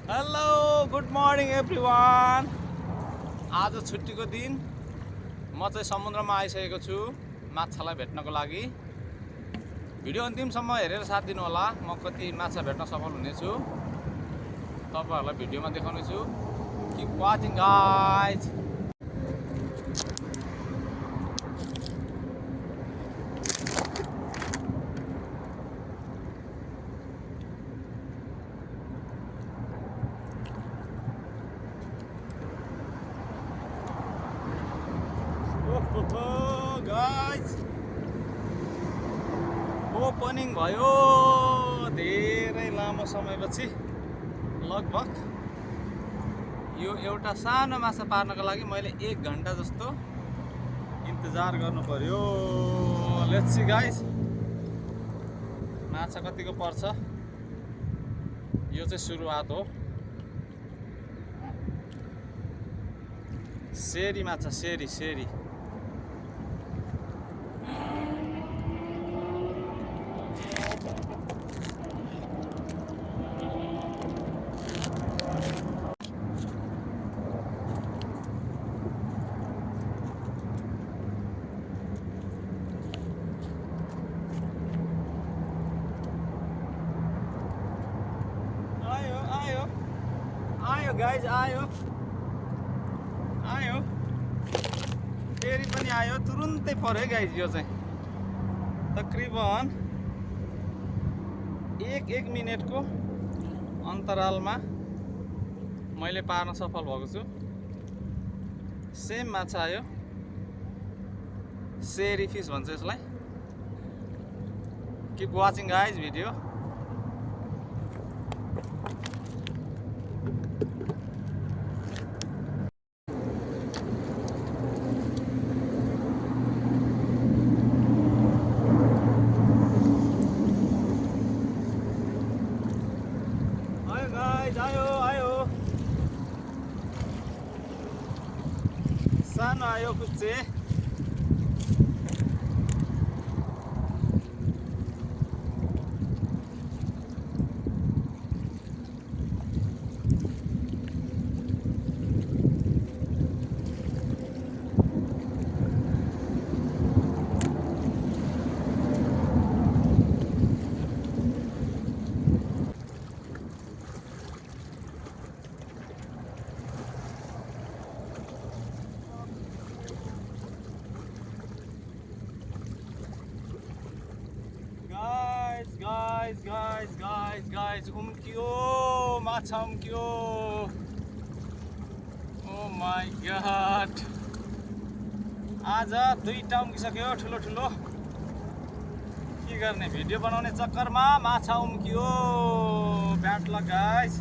Hello good morning everyone. आज छुट्टीको दिन म चाहिँ समुद्रमा आइसकेको छु माछालाई भेट्नको लागि। भिडियो अन्तिमसम्म हेरेर साथ दिनु होला। म कति माछा भेट्न सफल हुनेछु तपाईहरुलाई भिडियोमा देखाउने छु। Keep watching guys. Guys opening भयो धेरै लामो समयपछि। लगभग यो एउटा सानो माछा पार्नको लागि मैले 1 घण्टा जस्तो इन्तजार गर्नु पर्यो। लेट्स सी गाइस माछा कतिको पर्छ। यो चाहिँ सुरुवात हो। सेरी माछा, सेरी सेरी। आयो गाइज, आयो आयो फेरि पनि आयो। तुरुन्तै पर्यो गाइज। यो चाहिँ तकरिबन 1 मिनेटको अन्तरालमा मैले पार्न सफल भएको छु। सेम माछा आयो, सेरी फिस भन्छ यसलाई। Keep watching guys video. आयो सानो आयो कुच्चे। गाइज उम्कियो माछा, उम्कियो। ओ माई गॉड, आज 2टा उम्किसक्यो ठुलो ठुलो। के गर्ने, भिडियो बनाउने चक्करमा माछा उम्कियो। Bad lock guys.